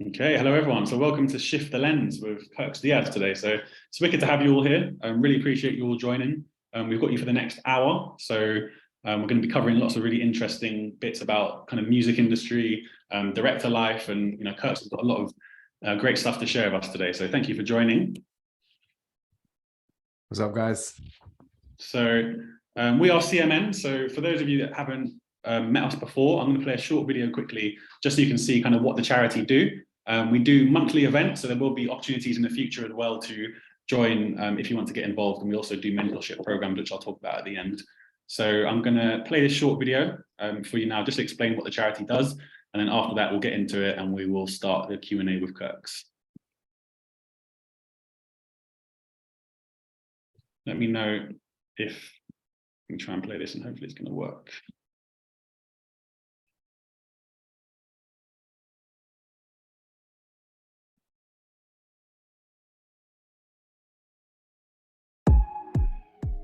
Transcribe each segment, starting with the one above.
Okay, hello everyone. So welcome to Shift the Lens with Kirx Diaz today. So it's wicked to have you all here. I really appreciate you all joining. We've got you for the next hour. So we're going to be covering lots of really interesting bits about kind of music industry, director life, and Kirx has got a lot of great stuff to share with us today. So thank you for joining. What's up, guys? So we are CMN. So for those of you that haven't met us before, I'm going to play a short video quickly just so you can see kind of what the charity do. We do monthly events, so there will be opportunities in the future as well to join if you want to get involved. And we also do mentorship programs, which I'll talk about at the end. So I'm going to play this short video for you now, just to explain what the charity does. And then after that, we'll get into it and we will start the Q&A with Kirx. Let me know if we try and play this and hopefully it's going to work.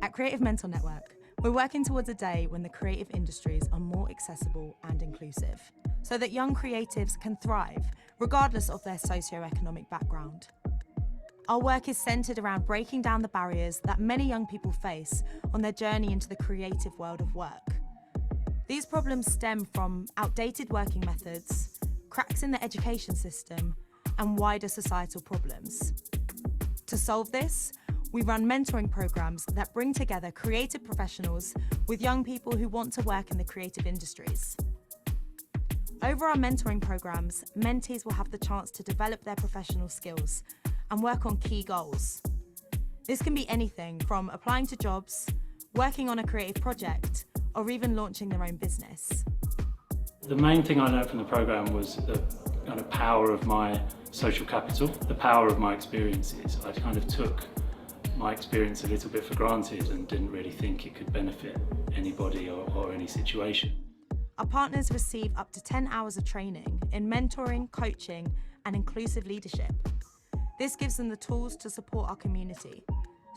At Creative Mentor Network, we're working towards a day when the creative industries are more accessible and inclusive, so that young creatives can thrive, regardless of their socioeconomic background. Our work is centred around breaking down the barriers that many young people face on their journey into the creative world of work. These problems stem from outdated working methods, cracks in the education system, and wider societal problems. To solve this, we run mentoring programs that bring together creative professionals with young people who want to work in the creative industries. Over our mentoring programs, mentees will have the chance to develop their professional skills and work on key goals. This can be anything from applying to jobs, working on a creative project, or even launching their own business. The main thing I learned from the program was the kind of power of my social capital, the power of my experiences. I kind of took my experience a little bit for granted and didn't really think it could benefit anybody or any situation. Our partners receive up to 10 hours of training in mentoring, coaching, and inclusive leadership. This gives them the tools to support our community,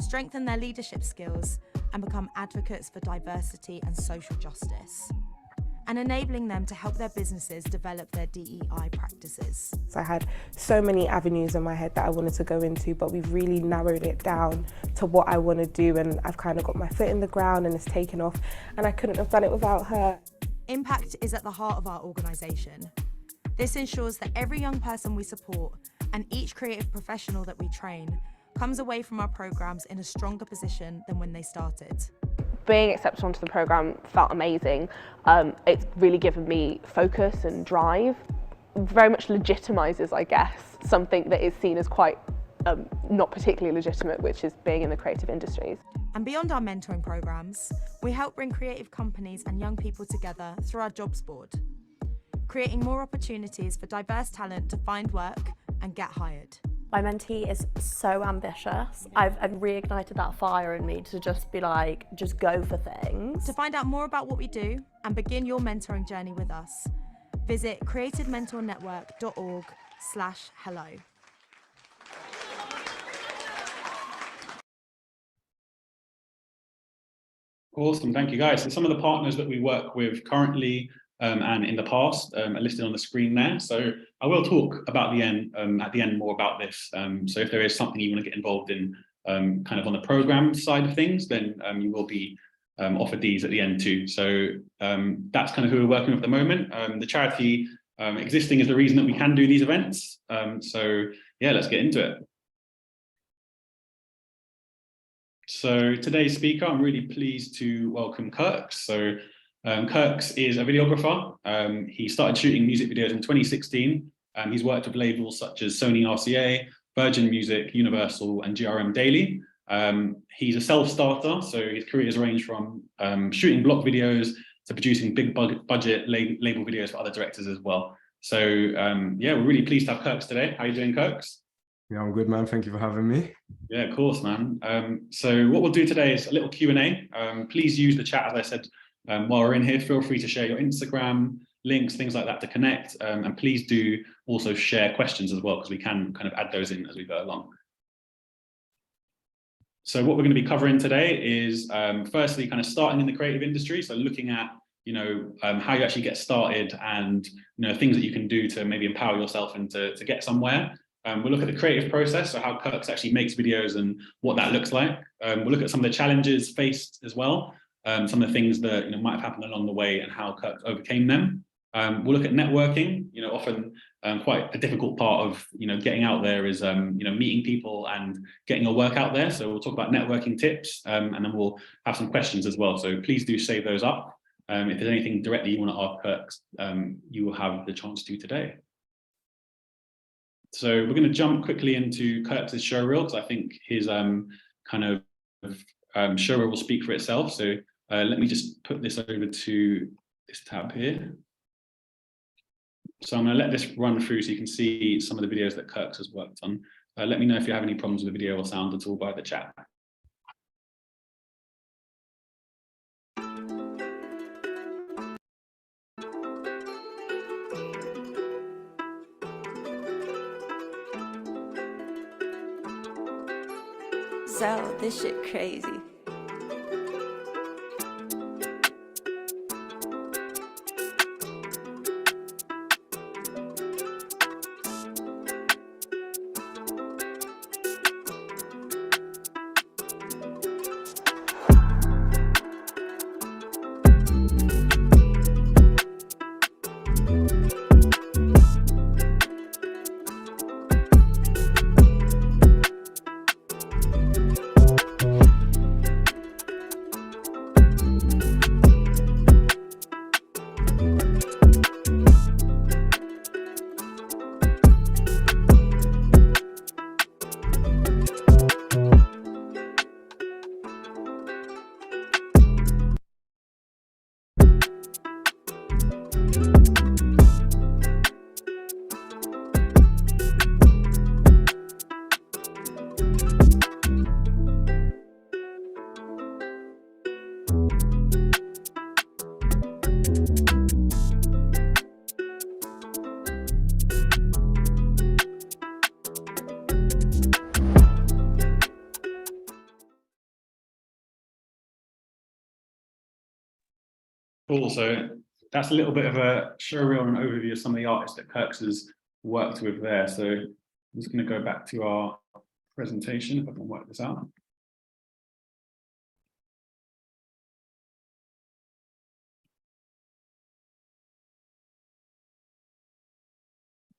strengthen their leadership skills, and become advocates for diversity and social justice, and enabling them to help their businesses develop their DEI practices. So I had so many avenues in my head that I wanted to go into, but we've really narrowed it down to what I want to do, and I've kind of got my foot in the ground and it's taken off, and I couldn't have done it without her. Impact is at the heart of our organisation. This ensures that every young person we support and each creative professional that we train comes away from our programmes in a stronger position than when they started. Being accepted onto the programme felt amazing. It's really given me focus and drive. Very much legitimises, I guess, something that is seen as quite not particularly legitimate, which is being in the creative industries. And beyond our mentoring programmes, we help bring creative companies and young people together through our jobs board, creating more opportunities for diverse talent to find work and get hired. My mentee is so ambitious. I've reignited that fire in me to just be like, just go for things. To find out more about what we do and begin your mentoring journey with us, visit creativementornetwork.org/hello. Awesome, thank you guys. So some of the partners that we work with currently and in the past are listed on the screen there. So I will talk about the end at the end more about this. So if there is something you want to get involved in kind of on the program side of things, then you will be offered these at the end too. So that's kind of who we're working with at the moment. The charity existing is the reason that we can do these events. So yeah, let's get into it. So today's speaker, I'm really pleased to welcome Kirx. So Kirx is a videographer. He started shooting music videos in 2016. He's worked with labels such as Sony RCA, Virgin Music, Universal, and GRM Daily. He's a self-starter, so his career has ranged from shooting block videos to producing big budget label videos for other directors as well. So yeah, we're really pleased to have Kirx today. How are you doing, Kirx? Yeah, I'm good, man. Thank you for having me. Yeah, of course, man. So what we'll do today is a little Q&A. Please use the chat, as I said, while we're in here. Feel free to share your Instagram links, things like that to connect. And please do also share questions as well, because we can kind of add those in as we go along. So what we're going to be covering today is firstly kind of starting in the creative industry. So looking at how you actually get started and, things that you can do to maybe empower yourself and to get somewhere. We'll look at the creative process, so how Kirx actually makes videos and what that looks like. We'll look at some of the challenges faced as well, some of the things that might have happened along the way and how Kirx overcame them. We'll look at networking. Often quite a difficult part of getting out there is meeting people and getting your work out there. So we'll talk about networking tips, and then we'll have some questions as well. So please do save those up. If there's anything directly you want to ask Kirx, you will have the chance to today. So we're going to jump quickly into Kirx's showreel, because I think his showreel will speak for itself. So let me just put this over to this tab here. So I'm going to let this run through so you can see some of the videos that Kirx has worked on. Let me know if you have any problems with the video or sound at all by the chat. So this shit crazy. Cool. So that's a little bit of a showreel and an overview of some of the artists that Kirx has worked with there. So I'm just going to go back to our presentation if I can work this out.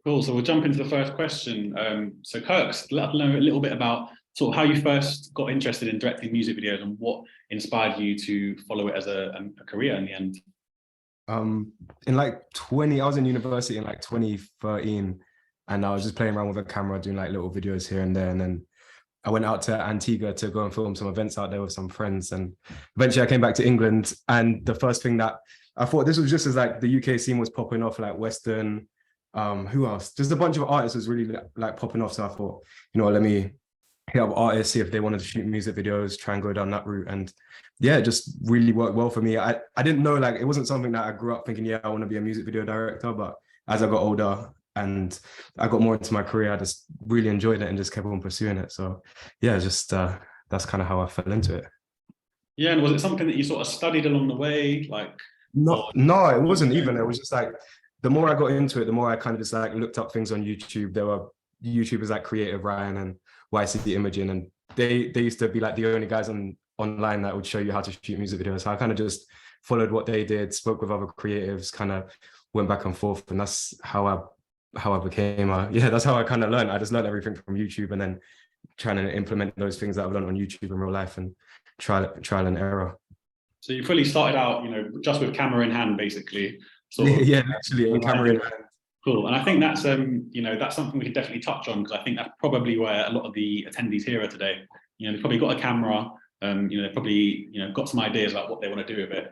Cool. So we'll jump into the first question. So Kirx, let us know a little bit about sort of how you first got interested in directing music videos and what inspired you to follow it as a career in the end. In like I was in university in like 2013, and I was just playing around with a camera, doing like little videos here and there. And then I went out to Antigua to go and film some events out there with some friends. And eventually I came back to England. And the first thing that I thought, this was just as like the UK scene was popping off, like Western, who else? Just a bunch of artists was really like popping off. So I thought, let me hit up artists, see if they wanted to shoot music videos, try and go down that route. And yeah, it just really worked well for me. I didn't know, like, it wasn't something that I grew up thinking, yeah, I want to be a music video director. But as I got older and I got more into my career, I just really enjoyed it and just kept on pursuing it. So yeah, just that's kind of how I fell into it. Yeah, and was it something that you sort of studied along the way? Like, no, it wasn't even. It was just like, the more I got into it, the more I kind of just like looked up things on YouTube. There were YouTubers like Creative Ryan and YCD Imaging, and they used to be like the only guys online that would show you how to shoot music videos. So I kind of just followed what they did, spoke with other creatives, kind of went back and forth, and that's how I became that's how I kind of learned. I just learned everything from YouTube, and then trying to implement those things that I've learned on YouTube in real life and trial and error. So you fully started out, just with camera in hand, basically. Yeah, literally in camera in hand. Cool. And I think that's that's something we can definitely touch on, because I think that's probably where a lot of the attendees here are today. They've probably got a camera, they've probably got some ideas about what they want to do with it.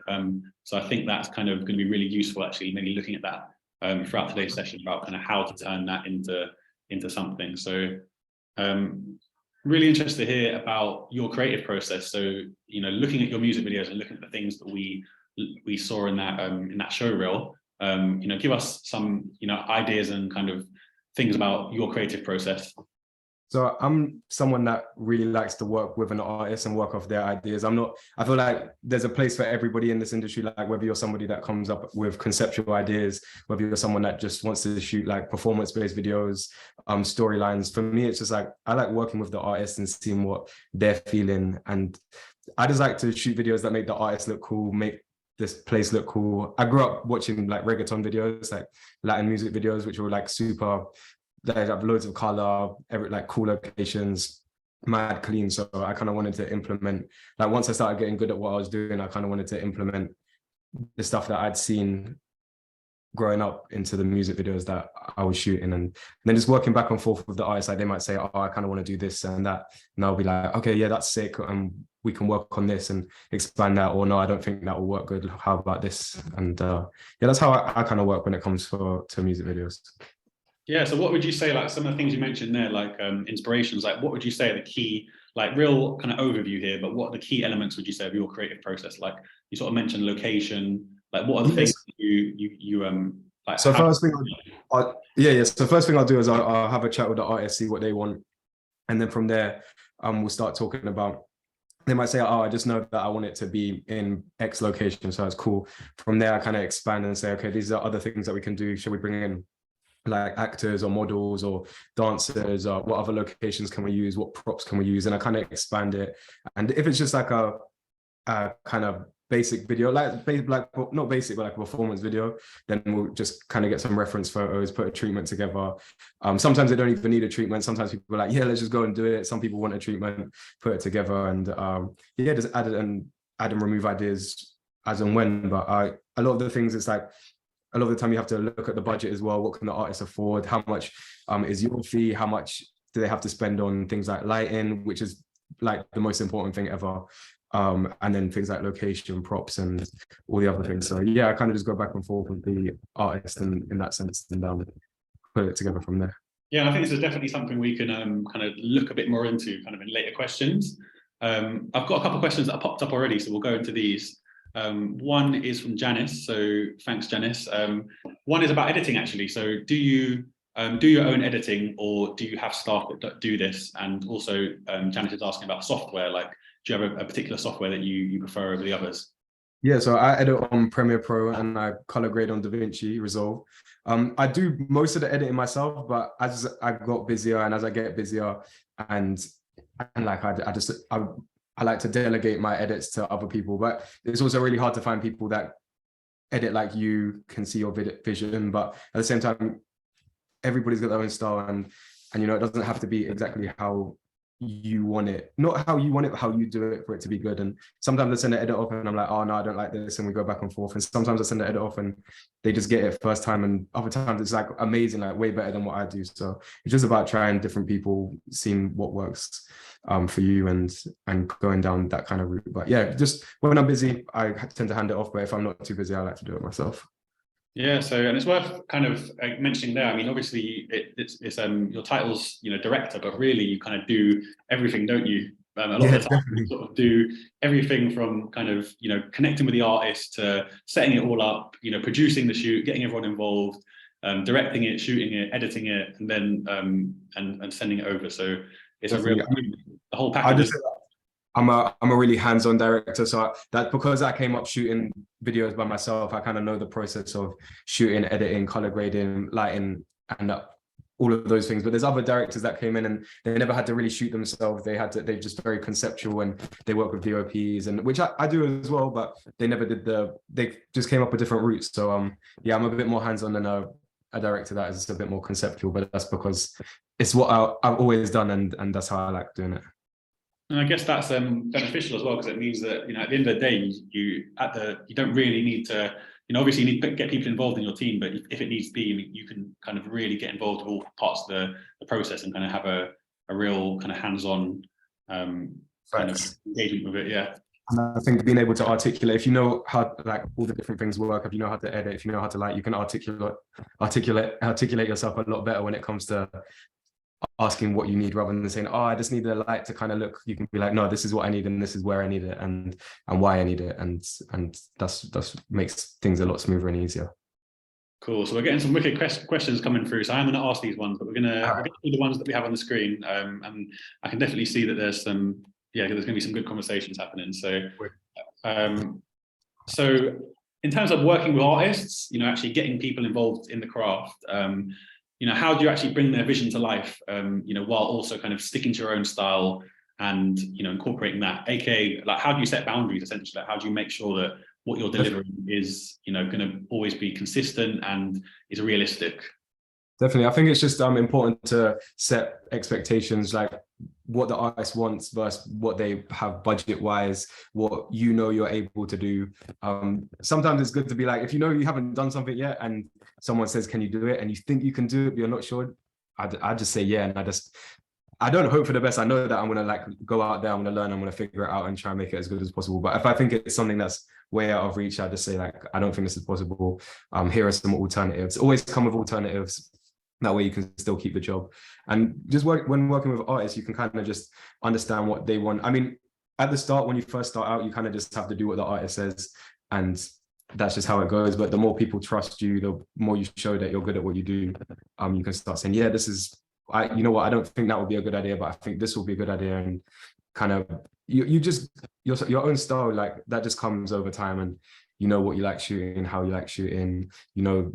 So I think that's kind of going to be really useful, actually, maybe looking at that throughout today's session about kind of how to turn that into something. So really interested to hear about your creative process. So looking at your music videos and looking at the things that we saw in that show reel. Give us some ideas and kind of things about your creative process. So I'm someone that really likes to work with an artist and work off their ideas. I feel like there's a place for everybody in this industry, like whether you're somebody that comes up with conceptual ideas, whether you're someone that just wants to shoot like performance-based videos, storylines. For me, it's just like, I like working with the artist and seeing what they're feeling. And I just like to shoot videos that make the artist look cool, make this place look cool. I grew up watching like reggaeton videos, like Latin music videos, which were like super, they have loads of color, like cool locations, mad clean. So I kind of wanted to implement, like once I started getting good at what I was doing, I kind of wanted to implement the stuff that I'd seen growing up into the music videos that I was shooting. And then just working back and forth with the artists, like they might say, oh, I kind of want to do this and that. And I'll be like, okay, yeah, that's sick. And we can work on this and expand that. Or no, I don't think that will work good. How about this? And yeah, that's how I kind of work when it comes to music videos. Yeah, so what would you say, like some of the things you mentioned there, like inspirations, like what would you say are the key, like real kind of overview here, but what are the key elements would you say of your creative process? Like you sort of mentioned location, like what are the things you like? So first thing, So first thing I'll do is I'll have a chat with the artist, see what they want. And then from there, we'll start talking about, they might say, oh, I just know that I want it to be in X location, so that's cool. From there, I kind of expand and say, okay, these are other things that we can do. Should we bring in like actors or models or dancers, or what other locations can we use, what props can we use? And I kind of expand it. And if it's just like a kind of basic video, like not basic, but like a performance video, then we'll just kind of get some reference photos, put a treatment together. Sometimes they don't even need a treatment. Sometimes people are like, yeah, let's just go and do it. Some people want a treatment, put it together, and yeah, just add and remove ideas as and when. But a lot of the things, it's like, a lot of the time you have to look at the budget as well. What can the artist afford? How much is your fee? How much do they have to spend on things like lighting, which is like the most important thing ever. And then things like location, props, and all the other things. So yeah, I kind of just go back and forth with the artist in that sense, and put it together from there. Yeah, I think this is definitely something we can kind of look a bit more into kind of in later questions. I've got a couple of questions that have popped up already, so we'll go into these. One is from Janice, so thanks, Janice. One is about editing, actually. So do you do your own editing, or do you have staff that do this? And also, Janice is asking about software, like, do you have a particular software that you prefer over the others? Yeah, so I edit on Premiere Pro and I color grade on DaVinci Resolve. I do most of the editing myself, but as I got busier and as I get busier, and like I like to delegate my edits to other people, but it's also really hard to find people that edit like you, can see your vision, but at the same time, everybody's got their own style, and you know, it doesn't have to be exactly how you want it, not how you want it, but how you do it for it to be good. And sometimes I send an edit off and I'm like, oh no, I don't like this, and we go back and forth. And sometimes I send an edit off and they just get it first time, and other times it's like amazing, like way better than what I do. So it's just about trying different people, seeing what works for you, and going down that kind of route. But yeah, just when I'm busy, I tend to hand it off, but if I'm not too busy, I like to do it myself. Yeah, so, and it's worth kind of mentioning there, I mean, obviously it's your title's, you know, director, but really you kind of do everything, don't you? A lot of the time you sort of do everything from kind of, you know, connecting with the artist to setting it all up, you know, producing the shoot, getting everyone involved, directing it, shooting it, editing it, and then and sending it over. So it's a real, the whole package. I'm a really hands-on director, so that's because I came up shooting videos by myself. I kind of know the process of shooting, editing, color grading, lighting, and all of those things. But there's other directors that came in and they never had to really shoot themselves. They're just very conceptual, and they work with VOPs, and which I do as well, but they never did they just came up with different routes. So yeah, I'm a bit more hands-on than a director that is a bit more conceptual, but that's because it's what I've always done, and that's how I like doing it. And I guess that's beneficial as well, because it means that, you know, at the end of the day, you don't really need to, you know, obviously you need to get people involved in your team, but if it needs to be, you can kind of really get involved with all parts of the process and kind of have a real kind of hands-on kind of engagement with it. Yeah. And I think being able to articulate, if you know how like all the different things work, if you know how to edit, if you know how to like, you can articulate yourself a lot better when it comes to asking what you need, rather than saying, oh, I just need the light to kind of look. You can be like, no, this is what I need, and this is where I need it, and why I need it, and that's makes things a lot smoother and easier. Cool. So we're getting some wicked questions coming through. So I'm going to ask these ones, but we're going to do the ones that we have on the screen. And I can definitely see that there's some, there's going to be some good conversations happening. So, so in terms of working with artists, actually getting people involved in the craft, how do you actually bring their vision to life, while also kind of sticking to your own style and, incorporating that, aka like, how do you set boundaries essentially? Like, how do you make sure that what you're delivering is, going to always be consistent and is realistic? Definitely. I think it's just important to set expectations, like what the artist wants versus what they have budget wise, what you're able to do. Sometimes it's good to be like, if you haven't done something yet and someone says, can you do it? And you think you can do it, but you're not sure. I just say yeah. And I don't hope for the best. I know that I'm going to go out there, I'm going to learn, I'm going to figure it out and try and make it as good as possible. But if I think it's something that's way out of reach, I just say I don't think this is possible. Here are some alternatives. Always come with alternatives. That way you can still keep the job. And just when working with artists, you can kind of just understand what they want. I mean, at the start, when you first start out, you kind of just have to do what the artist says. And that's just how it goes. But the more people trust you, the more you show that you're good at what you do, you can start saying, yeah, this is, I don't think that would be a good idea, but I think this will be a good idea. And kind of, you just, your own style, like that just comes over time, and what you like shooting, how you like shooting, you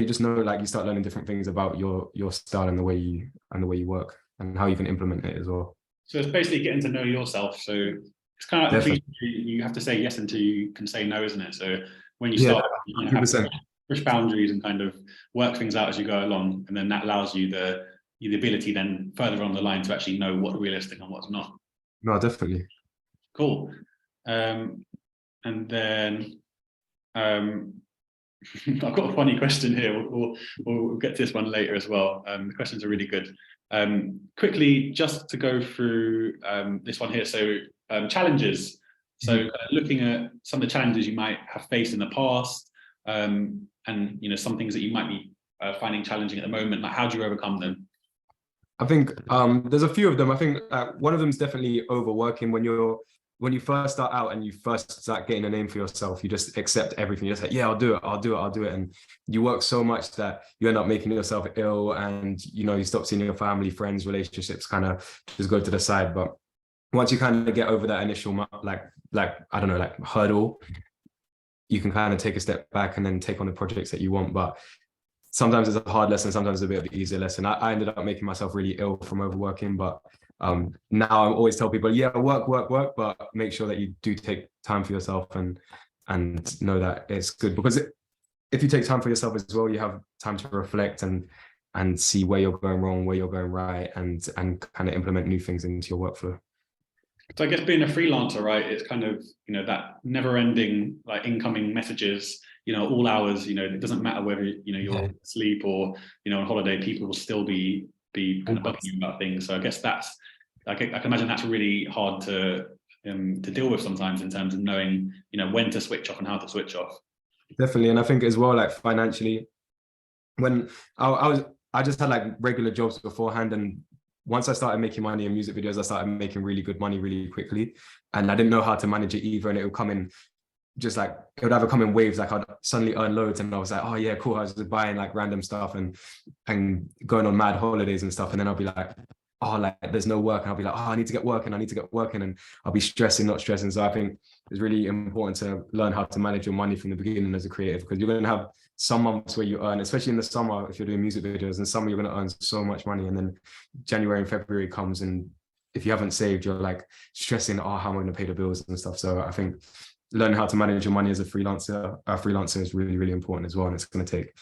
just know, like you start learning different things about your style and the way you work and how you can implement it as well. So it's basically getting to know yourself. So it's kind of like you have to say yes until you can say no, isn't it? So when you start, have to push boundaries and kind of work things out as you go along, and then that allows you the ability then further on the line to actually know what's realistic and what's not. No, definitely. Cool. And then I've got a funny question here. We'll get to this one later as well. The questions are really good. Quickly, just to go through this one here. So challenges. So looking at some of the challenges you might have faced in the past, and some things that you might be finding challenging at the moment. Like, how do you overcome them? I think there's a few of them. I think one of them is definitely overworking. When you first start out and you first start getting a name for yourself, you just accept everything. You're just like, yeah, I'll do it. And you work so much that you end up making yourself ill, and, you stop seeing your family, friends, relationships kind of just go to the side. But once you kind of get over that initial, hurdle, you can kind of take a step back and then take on the projects that you want. But sometimes it's a hard lesson, sometimes it's a bit of an easier lesson. I ended up making myself really ill from overworking, but now I always tell people, yeah, work, but make sure that you do take time for yourself and know that it's good, because if you take time for yourself as well, you have time to reflect and see where you're going wrong, where you're going right, and kind of implement new things into your workflow. So I guess being a freelancer, right, it's kind of, that never-ending incoming messages, all hours, it doesn't matter whether, you're asleep or, on holiday, people will still be kind of bugging you about things. So I guess that's, I can imagine that's really hard to deal with sometimes, in terms of knowing, when to switch off and how to switch off. Definitely. And I think as well, financially, when I just had regular jobs beforehand, and once I started making money in music videos, I started making really good money really quickly, and I didn't know how to manage it either. And it would come in it would either come in waves, I'd suddenly earn loads and I was like, oh yeah, cool. I was just buying random stuff and going on mad holidays and stuff. And then I'll be like, oh, there's no work. And I'll be like, oh, I need to get working. And I'll be stressing, not stressing. So I think it's really important to learn how to manage your money from the beginning as a creative, because you're going to have some months where you earn, especially in the summer, if you're doing music videos, in summer, you're going to earn so much money. And then January and February comes, and if you haven't saved, you're stressing, oh, how am I going to pay the bills and stuff. So I think learning how to manage your money as a freelancer is really, really important as well. And it's going to take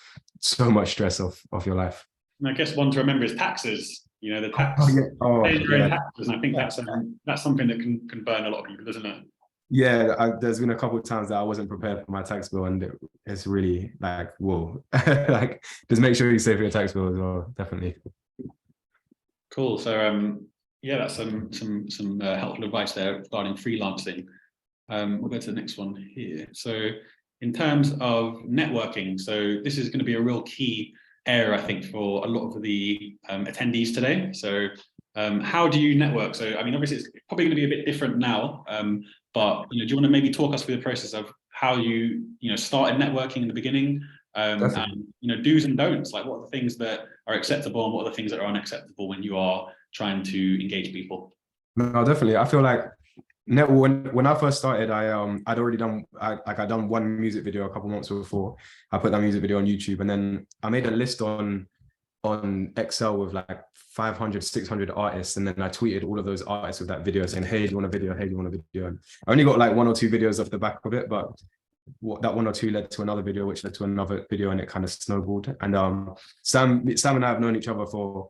so much stress off your life. And I guess one to remember is taxes. The tax, taxes. And I think that's something that can burn a lot of people, doesn't it? Yeah, there's been a couple of times that I wasn't prepared for my tax bill, and it's really whoa. Just make sure you save for your tax bill as well, definitely. Cool. So that's some helpful advice there regarding freelancing. We'll go to the next one here. So in terms of networking, so this is going to be a real key area, I think, for a lot of the attendees today. So how do you network? So, I mean, obviously it's probably going to be a bit different now, but do you want to maybe talk us through the process of how you started networking in the beginning, and do's and don'ts, like what are the things that are acceptable and what are the things that are unacceptable when you are trying to engage people? No, definitely. I feel like when I first started, I'd already done I'd done one music video a couple months before. I put that music video on YouTube, and then I made a list on Excel with like 500, 600 artists, and then I tweeted all of those artists with that video saying, hey, do you want a video? Hey, do you want a video? And I only got like 1 or 2 videos off the back of it, but that 1 or 2 led to another video, which led to another video, and it kind of snowballed. And Sam and I have known each other for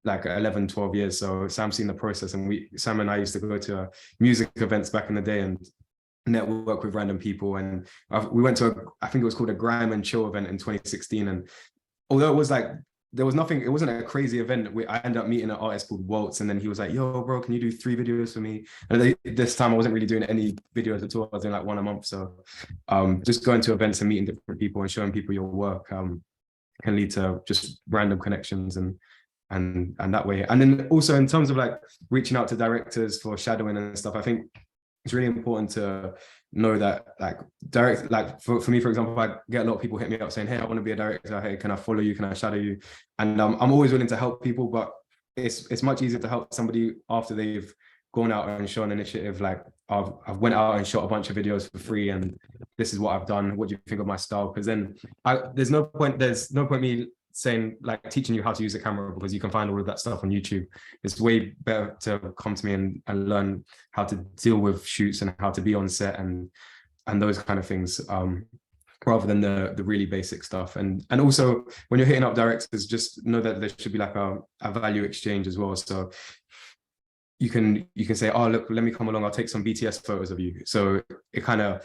like 11, 12 years. So Sam's seen the process, and Sam and I used to go to music events back in the day and network with random people. And we went to I think it was called a Grime and Chill event in 2016. And although it was like, there was nothing, it wasn't a crazy event. I ended up meeting an artist called Waltz, and then he was like, yo, bro, can you do 3 videos for me? And this time I wasn't really doing any videos at all. I was doing like 1 a month. So just going to events and meeting different people and showing people your work can lead to just random connections and that way. And then also in terms of like reaching out to directors for shadowing and stuff, I think it's really important to know that for me, for example, I get a lot of people hit me up saying, hey, I want to be a director. Hey, can I follow you? Can I shadow you? And I'm always willing to help people, but it's much easier to help somebody after they've gone out and shown initiative. Like I've went out and shot a bunch of videos for free, and this is what I've done. What do you think of my style? Because then there's no point me saying like teaching you how to use a camera, because you can find all of that stuff on YouTube. It's way better to come to me and learn how to deal with shoots and how to be on set and those kind of things, rather than the really basic stuff. And also when you're hitting up directors, just know that there should be like a value exchange as well. So you can say, oh, look, let me come along, I'll take some BTS photos of you. So you kind of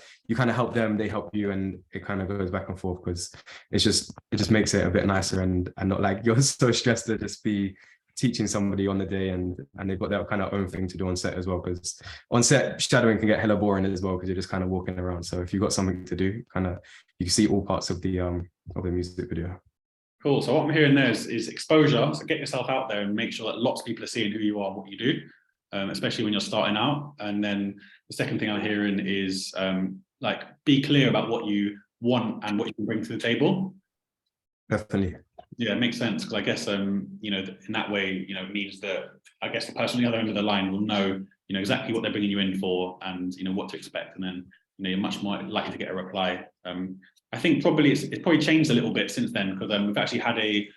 help them, they help you, and it kind of goes back and forth, because it just makes it a bit nicer and not like you're so stressed to just be teaching somebody on the day, and they've got their kind of own thing to do on set as well, because on set shadowing can get hella boring as well, because you're just kind of walking around. So if you've got something to do, you can see all parts of the music video. Cool. So what I'm hearing there is exposure. So get yourself out there and make sure that lots of people are seeing who you are and what you do. Especially when you're starting out. And then the second thing I'm hearing is like be clear about what you want and what you can bring to the table. Definitely. Yeah, it makes sense, because I guess in that way, means that I guess the person on the other end of the line will know exactly what they're bringing you in for, and what to expect, and then you're much more likely to get a reply. I think probably it's probably changed a little bit since then, because we've actually had a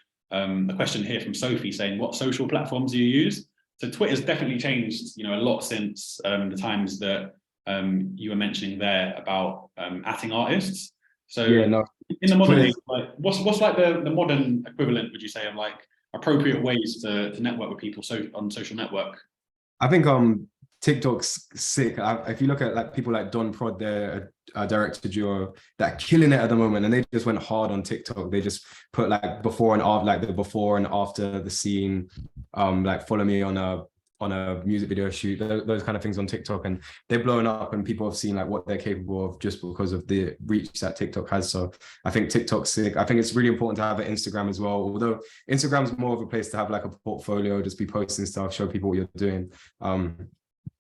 question here from Sophie saying, what social platforms do you use? So Twitter's definitely changed, a lot since the times that you were mentioning there about atting artists. So yeah, no, in the modern age, like what's like the modern equivalent, would you say, of like appropriate ways to network with people on social network? I think TikTok's sick. If you look at like people like Don Prod, they're a director duo that are killing it at the moment, and they just went hard on TikTok. They just put like before and after, like the before and after the scene, like follow me on a music video shoot, those kind of things on TikTok, and they're blowing up, and people have seen like what they're capable of just because of the reach that TikTok has. So I think TikTok's sick. I think it's really important to have an Instagram as well, although Instagram's more of a place to have like a portfolio, just be posting stuff, show people what you're doing.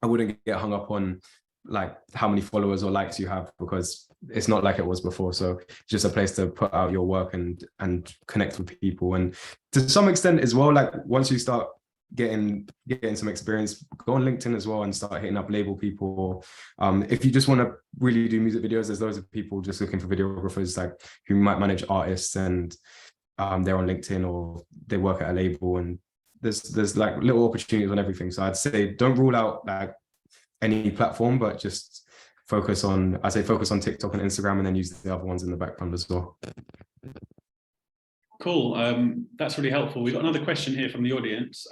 I wouldn't get hung up on like how many followers or likes you have, because it's not like it was before. So it's just a place to put out your work and connect with people. And to some extent as well, like once you start getting some experience, go on LinkedIn as well and start hitting up label people. If you just want to really do music videos, there's loads of people just looking for videographers like who might manage artists, and they're on LinkedIn or they work at a label, and there's like little opportunities on everything. So I'd say don't rule out like any platform, but just focus on TikTok and Instagram, and then use the other ones in the background as well. Cool. That's really helpful. We've got another question here from the audience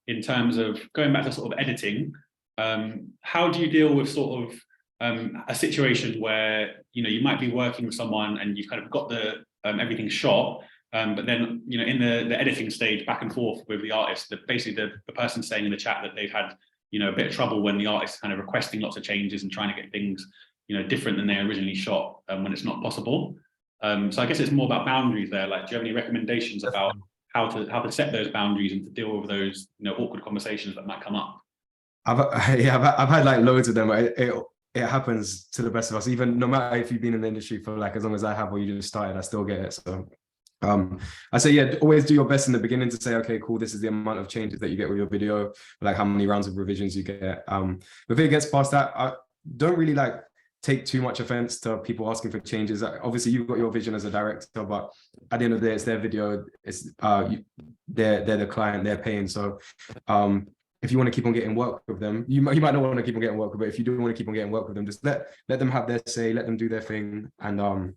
in terms of going back to sort of editing. How do you deal with sort of a situation where you might be working with someone and you've kind of got the everything shot, but then in the editing stage, back and forth with the artist, basically the person saying in the chat that they've had a bit of trouble when the artist is kind of requesting lots of changes and trying to get things different than they originally shot, when it's not possible. So I guess it's more about boundaries there. Like, do you have any recommendations about how to set those boundaries and to deal with those awkward conversations that might come up? I've had like loads of them. it happens to the best of us. Even no matter if you've been in the industry for like as long as I have, or you just started, I still get it. So I say, yeah, always do your best in the beginning to say, okay, cool, this is the amount of changes that you get with your video, like how many rounds of revisions you get. But if it gets past that, I don't really like take too much offense to people asking for changes. Obviously, you've got your vision as a director, but at the end of the day, it's their video. It's they're the client, they're paying. So if you want to keep on getting work with them, you might not want to keep on getting work with, but if you do want to keep on getting work with them, just let them have their say, let them do their thing, and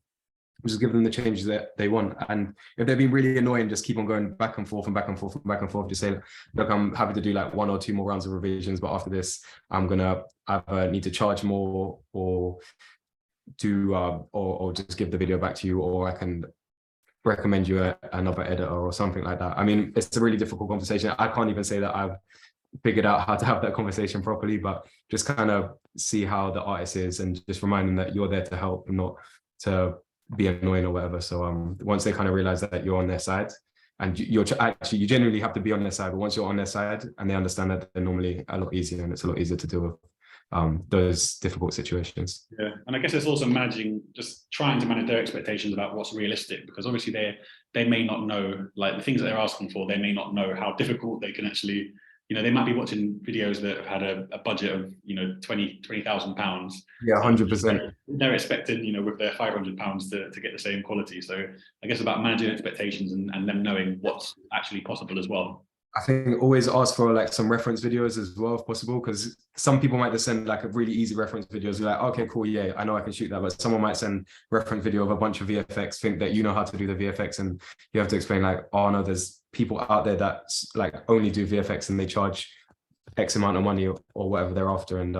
just give them the changes that they want. And if they're being really annoying, just keep on going back and forth and back and forth and back and forth. Just say, look, I'm happy to do like 1 or 2 more rounds of revisions, but after this, I'm gonna either need to charge more or do or just give the video back to you, or I can recommend you another editor or something like that. I mean, it's a really difficult conversation. I can't even say that I've figured out how to have that conversation properly, but just kind of see how the artist is and just remind them that you're there to help and not to be annoying or whatever. So once they kind of realize that you're on their side, and you genuinely have to be on their side, but once you're on their side and they understand that, they're normally a lot easier, and it's a lot easier to deal with those difficult situations. Yeah, and I guess it's also just trying to manage their expectations about what's realistic, because obviously they may not know, like, the things that they're asking for, they may not know how difficult they can actually, they might be watching videos that have had a budget of, £20,000. Yeah, 100%. They're expecting, with their £500 to get the same quality. So I guess about managing expectations and them knowing what's actually possible as well. I think always ask for like some reference videos as well if possible, because some people might just send like a really easy reference videos. You're like, okay, cool, yeah, I know I can shoot that. But someone might send reference video of a bunch of VFX, think that you know how to do the VFX, and you have to explain like, oh no, there's people out there that like only do VFX and they charge X amount of money or whatever they're after, and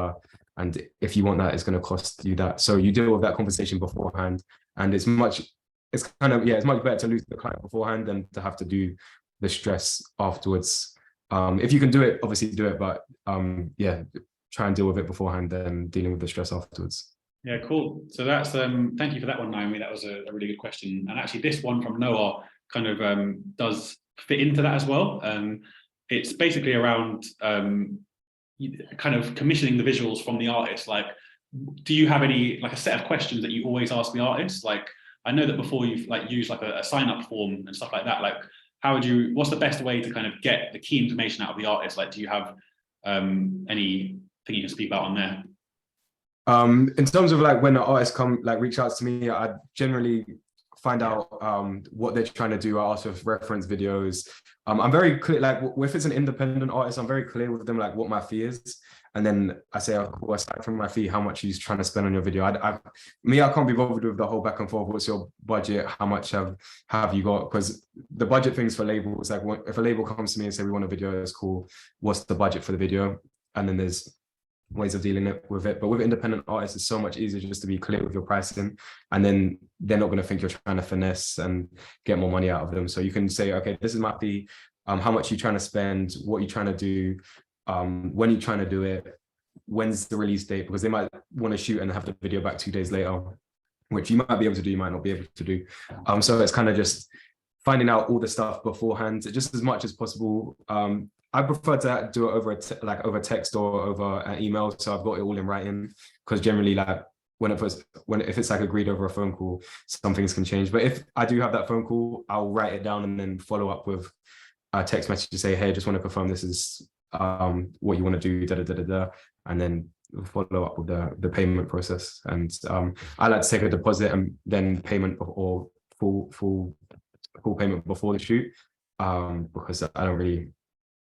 if you want that, it's going to cost you that. So you deal with that conversation beforehand, and it's much better to lose the client beforehand than to have to do the stress afterwards. If you can do it, obviously do it, but try and deal with it beforehand than dealing with the stress afterwards. Yeah, cool. So that's thank you for that one, Naomi. That was a really good question. And actually this one from Noah kind of does fit into that as well. It's basically around kind of commissioning the visuals from the artist. Like, do you have any, like, a set of questions that you always ask the artist? Like, I know that before you've like used like a sign-up form and stuff like that. Like, what's the best way to kind of get the key information out of the artist? Like, do you have anything you can speak about on there? In terms of like when the artists reach out to me, I generally find out what they're trying to do. I ask for reference videos. I'm very clear, like if it's an independent artist, I'm very clear with them like what my fee is. And then I say, aside from my fee, how much he's trying to spend on your video. I can't be bothered with the whole back and forth. What's your budget? How much have you got? Because the budget things for labels, like if a label comes to me and say, we want a video that's cool, what's the budget for the video? And then there's ways of dealing with it. But with independent artists, it's so much easier just to be clear with your pricing. And then they're not going to think you're trying to finesse and get more money out of them. So you can say, okay, this is my fee. How much are you trying to spend? What are you trying to do? When are you trying to do it? When's the release date? Because they might want to shoot and have the video back 2 days later, which you might be able to do, you might not be able to do. So it's kind of just finding out all the stuff beforehand, just as much as possible. I prefer to do it over text or over an email, so I've got it all in writing. Because generally, like if it's like agreed over a phone call, some things can change. But if I do have that phone call, I'll write it down and then follow up with a text message to say, hey, just want to confirm this is what you want to do, and then follow up with the payment process. And I like to take a deposit and then payment or full payment before the shoot, because I don't really.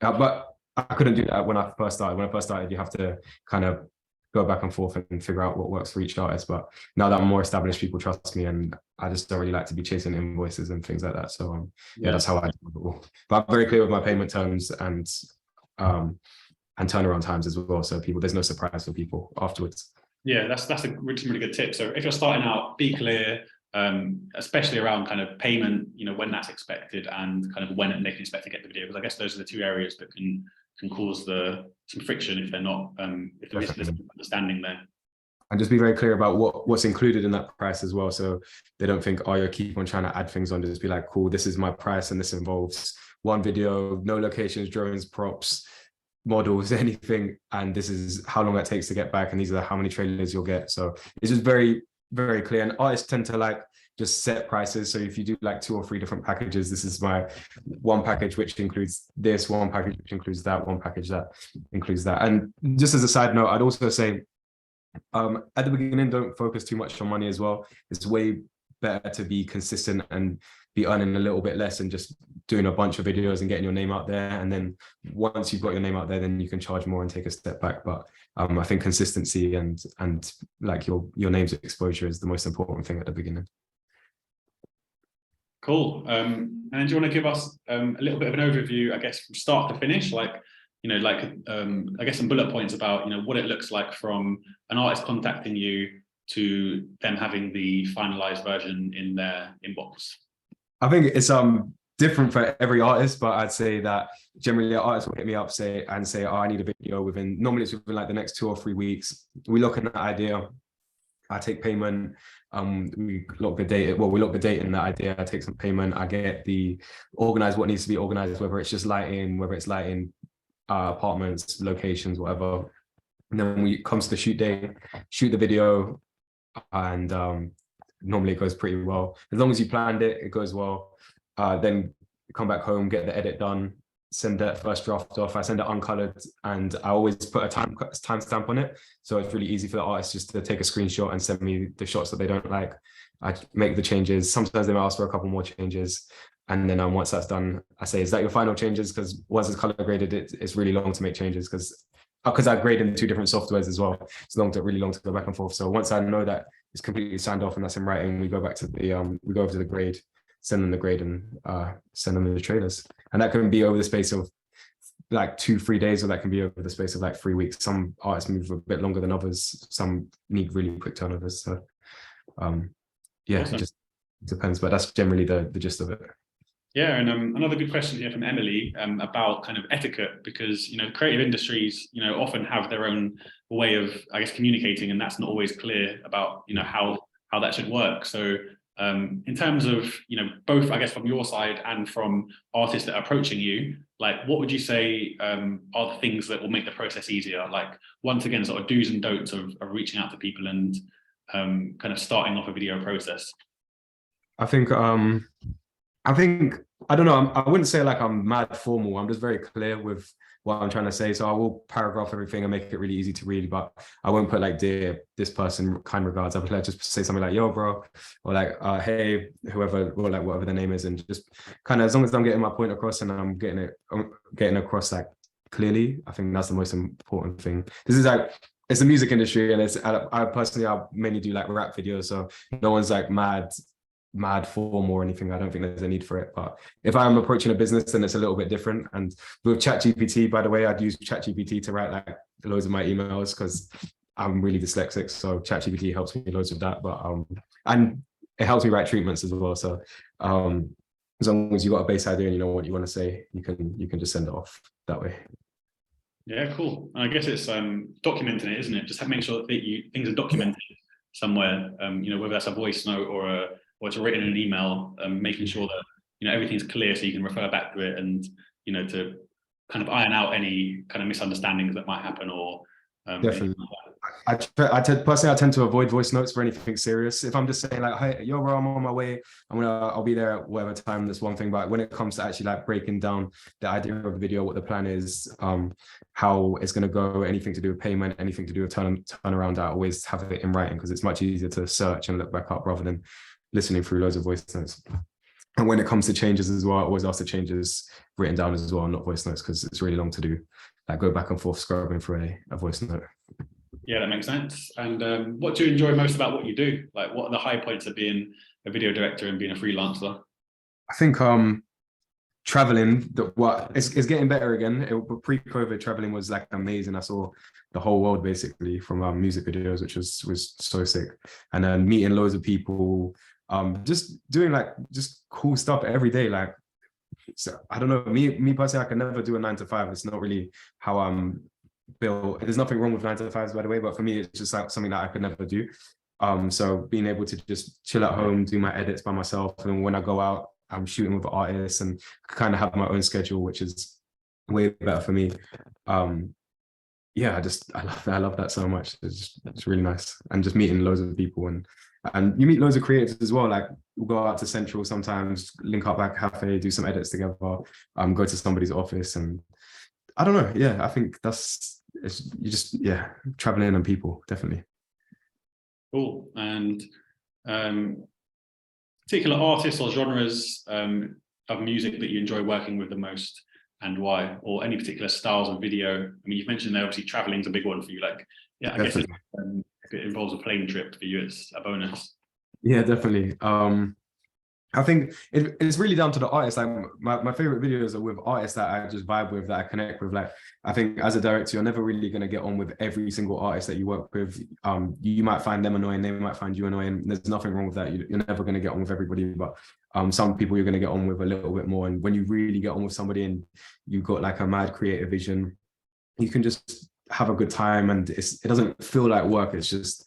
But I couldn't do that when I first started. When I first started, you have to kind of go back and forth and figure out what works for each artist. But now that I'm more established, people trust me, and I just don't really like to be chasing invoices and things like that. So that's how I do it all. But I'm very clear with my payment terms and turnaround times as well. So there's no surprise for people afterwards. Yeah, that's a really good tip. So if you're starting out, be clear, especially around kind of payment, when that's expected, and kind of when they can expect to get the video, because I guess those are the two areas that can cause some friction if they're not, if there is this understanding there. And just be very clear about what's included in that price as well, so they don't think, oh, you keep on trying to add things on. Just be like, cool, this is my price, and this involves one video, no locations, drones, props, models, anything, and this is how long that takes to get back, and these are how many trailers you'll get. So it's just very, very clear. And artists tend to like just set prices. So if you do like 2 or 3 different packages, this is my one package which includes this, one package which includes that, one package that includes that. And just as a side note, I'd also say at the beginning, don't focus too much on money as well. It's way better to be consistent and be earning a little bit less and just doing a bunch of videos and getting your name out there. And then once you've got your name out there, then you can charge more and take a step back. But I think consistency and like your name's exposure is the most important thing at the beginning. Cool. And do you want to give us a little bit of an overview, I guess, from start to finish, like, you know, like, I guess some bullet points about, you know, what it looks like from an artist contacting you to them having the finalized version in their inbox? I think it's different for every artist, but I'd say that generally artists will hit me up say, oh, I need a video normally it's within like the next 2 or 3 weeks. We look at that idea, I take payment, we lock the date, we lock the date in that idea, I take some payment, I get organize what needs to be organized, whether it's just lighting, apartments, locations, whatever. And then we come to the shoot day, shoot the video, and normally it goes pretty well. As long as you planned it, it goes well. Then come back home, get the edit done, send that first draft off. I send it uncolored, and I always put a timestamp on it. So it's really easy for the artist just to take a screenshot and send me the shots that they don't like. I make the changes. Sometimes they might ask for a couple more changes. And then once that's done, I say, is that your final changes? Because once it's color graded, it's really long to make changes because I grade in 2 different softwares as well. It's really long to go back and forth. So once I know that it's completely signed off and that's in writing, we go back to we go over to the grade, send them the grade, and send them the trailers. And that can be over the space of like 2-3 days, or that can be over the space of like 3 weeks. Some artists move a bit longer than others. Some need really quick turnovers. So yeah, awesome. It just depends, but that's generally the gist of it. Yeah, and another good question here from Emily about kind of etiquette, because, you know, creative industries, you know, often have their own way of, I guess, communicating, and that's not always clear about, you know, how that should work. So in terms of, you know, both, I guess, from your side and from artists that are approaching you, like, what would you say are the things that will make the process easier? Like, once again, sort of do's and don'ts of reaching out to people and kind of starting off a video process. I think I don't know, I wouldn't say like I'm mad formal. I'm just very clear with what I'm trying to say. So I will paragraph everything and make it really easy to read, but I won't put like, dear this person, kind regards. I would like just say something like, yo bro, or like hey whoever, or like whatever the name is, and just kind of, as long as I'm getting my point across and I'm getting across like clearly, I think that's the most important thing. This is like, it's the music industry, and I personally mainly do like rap videos, so no one's like mad form or anything. I don't think there's a need for it. But if I'm approaching a business, then it's a little bit different. And with ChatGPT, by the way, I'd use ChatGPT to write like loads of my emails because I'm really dyslexic. So ChatGPT helps me loads with that. But and it helps me write treatments as well. So as long as you got a base idea and you know what you want to say, you can just send it off that way. Yeah, cool. And I guess it's documenting it, isn't it? Just make sure that things are documented somewhere. You know, whether that's a voice note or it's written in an email, making sure that, you know, everything's clear so you can refer back to it, and, you know, to kind of iron out any kind of misunderstandings that might happen, or definitely. I tend to avoid voice notes for anything serious. If I'm just saying like, hey, yo bro, I'm on my way, I'll be there at whatever time, that's one thing. But when it comes to actually like breaking down the idea of the video, what the plan is, how it's going to go, anything to do with payment, anything to do with turnaround, I always have it in writing because it's much easier to search and look back up rather than listening through loads of voice notes. And when it comes to changes as well, I always ask the changes written down as well, not voice notes, because it's really long to do, like go back and forth scrubbing through a voice note. Yeah, that makes sense. And what do you enjoy most about what you do? Like, what are the high points of being a video director and being a freelancer? I think traveling, it's getting better again. Pre-COVID, traveling was like amazing. I saw the whole world basically from music videos, which was so sick. And then meeting loads of people, just doing like just cool stuff every day. Like, so I don't know, me personally, I can never do a 9 to 5. It's not really how I'm built. There's nothing wrong with 9 to 5s, by the way, but for me, it's just like something that I could never do. So being able to just chill at home, do my edits by myself, and when I go out, I'm shooting with artists and kind of have my own schedule, which is way better for me. Yeah, I love that so much. It's really nice, and just meeting loads of people, and you meet loads of creators as well. Like we'll go out to Central sometimes, link up at a cafe, do some edits together, go to somebody's office, and I don't know. Yeah, I think traveling and people, definitely. Cool. And particular artists or genres of music that you enjoy working with the most, and why, or any particular styles of video? I mean, you've mentioned there obviously traveling is a big one for you. Like, yeah, I Definitely. guess if it involves a plane trip for you, it's a bonus. Yeah, definitely. I think it's really down to the artist. Like my favorite videos are with artists that I just vibe with, that I connect with. Like I think as a director, you're never really going to get on with every single artist that you work with. You might find them annoying, they might find you annoying. There's nothing wrong with that. You're never going to get on with everybody, but some people you're going to get on with a little bit more. And when you really get on with somebody and you've got like a mad creative vision, you can just have a good time, and it doesn't feel like work. It's just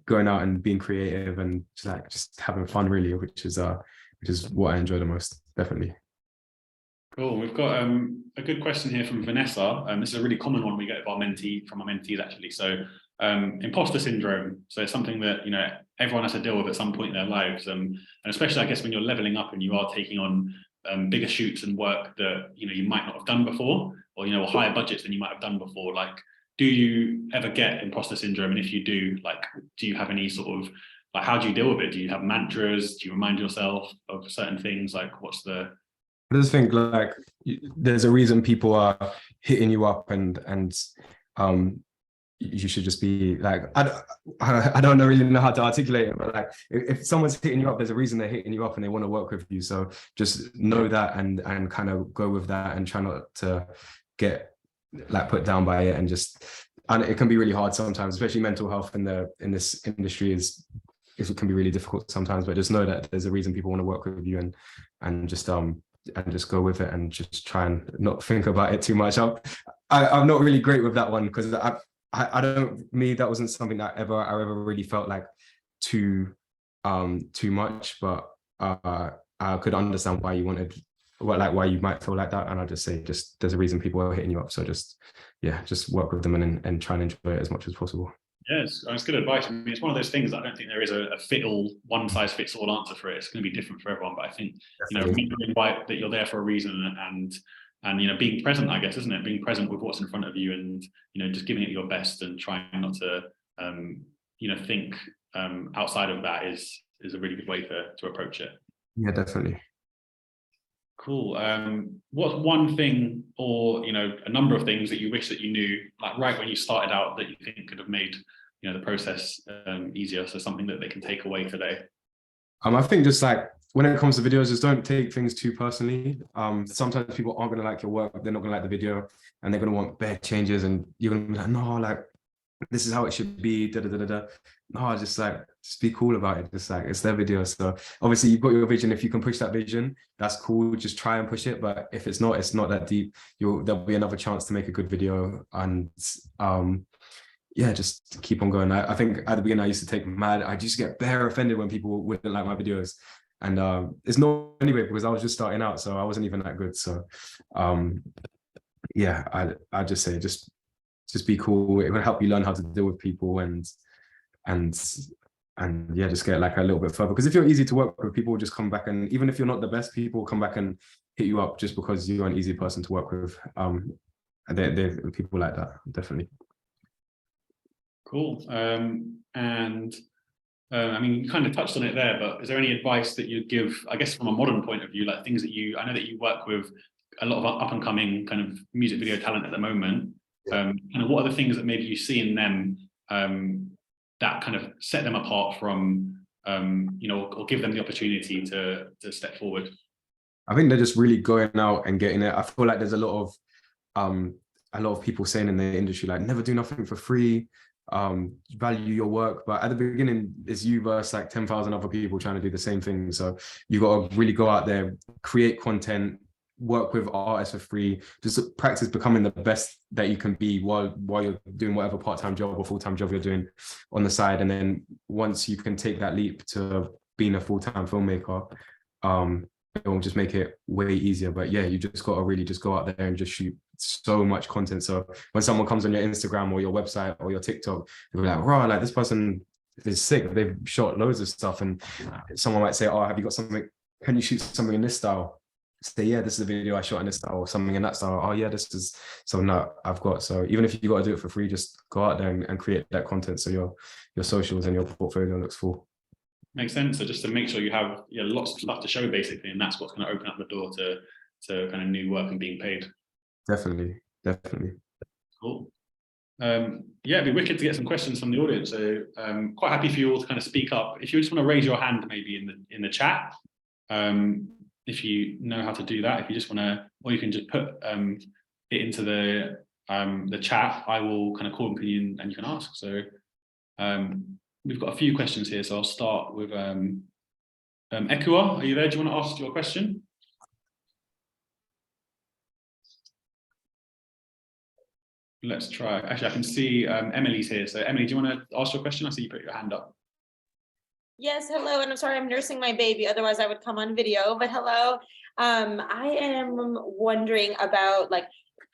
going out and being creative and just having fun, really, which is what I enjoy the most, definitely. Cool. We've got a good question here from Vanessa. This is a really common one we get from our mentees actually. So imposter syndrome. So it's something that everyone has to deal with at some point in their lives, and especially I guess when you're leveling up and you are taking on bigger shoots and work that you might not have done before, or higher budgets than you might have done before. Like, do you ever get imposter syndrome? And if you do, like, do you have any sort of, like, how do you deal with it? Do you have mantras? Do you remind yourself of certain things? Like, I just think, like, there's a reason people are hitting you up, and you should just be like, I don't really know how to articulate it, but like, if someone's hitting you up, there's a reason they're hitting you up and they want to work with you. So just know that and kind of go with that, and try not to get like put down by it. And it can be really hard sometimes, especially mental health in this industry it can be really difficult sometimes, but just know that there's a reason people want to work with you, and just go with it, and just try and not think about it too much. I'm not really great with that one, because that wasn't something that I ever really felt like too much, but I could understand why you might feel like that. And I just say, there's a reason people are hitting you up, so just work with them and try and enjoy it as much as possible. Yes, it's good advice. I mean, it's one of those things that I don't think there is a one size fits all answer for it. It's going to be different for everyone, but I think remembering that you're there for a reason, and being present, I guess, isn't it? Being present with what's in front of you, and just giving it your best, and trying not to think outside of that is a really good way to approach it. Yeah, definitely. Cool. What's one thing, or a number of things that you wish that you knew, like right when you started out, that you think could have made the process easier? So something that they can take away today. I think just like when it comes to videos, just don't take things too personally. Sometimes people aren't going to like your work, they're not going to like the video, and they're going to want bare changes, and you're going to be like, no, like this is how it should be. No, just be cool about it. Just like, it's their video. So obviously you've got your vision. If you can push that vision, that's cool. Just try and push it. But if it's not that deep, there'll be another chance to make a good video. And just keep on going. I think at the beginning I used to I used to get bare offended when people wouldn't like my videos. And it's not anyway, because I was just starting out, so I wasn't even that good. So I just say, just be cool. It will help you learn how to deal with people, and just get like a little bit further. Because if you're easy to work with, people will just come back, and even if you're not the best, people will come back and hit you up just because you're an easy person to work with. They're people like that, definitely. Cool. I mean, you kind of touched on it there, but is there any advice that you'd give, I guess, from a modern point of view, like things that I know that you work with a lot of up and coming kind of music video talent at the moment. And what are the things that maybe you see in them that kind of set them apart from, or give them the opportunity to step forward? I think they're just really going out and getting it. I feel like there's a lot of people saying in the industry, like, never do nothing for free, value your work. But at the beginning, it's you versus like 10,000 other people trying to do the same thing. So you got to really go out there, create content, work with artists for free, just practice becoming the best that you can be while you're doing whatever part-time job or full-time job you're doing on the side. And then once you can take that leap to being a full-time filmmaker, it will just make it way easier. But yeah, you just got to really just go out there and just shoot so much content. So when someone comes on your Instagram or your website or your TikTok, they'll be like, "Raw, like this person is sick. They've shot loads of stuff." And someone might say, "Oh, have you got something? Can you shoot something in this style?" Say, "Yeah, this is a video I shot in this style," or something in that style. "Oh yeah, this is something that I've got." So even if you got to do it for free, just go out there and create that content so your socials and your portfolio looks full. Makes sense. So just to make sure you have lots of stuff to show, basically, and that's what's going to open up the door to kind of new work and being paid. Definitely. Cool. Yeah, it'd be wicked to get some questions from the audience. So quite happy for you all to kind of speak up. If you just want to raise your hand, maybe in the chat, if you know how to do that. If you just want to, or you can just put it into the chat. I will kind of call upon you and you can ask. So we've got a few questions here, so I'll start with Ekua. Are you there? Do you want to ask your question? Let's try. Actually, I can see Emily's here. So Emily, do you want to ask your question? I see you put your hand up. Yes, hello, and I'm sorry, I'm nursing my baby, otherwise I would come on video, but hello. I am wondering about like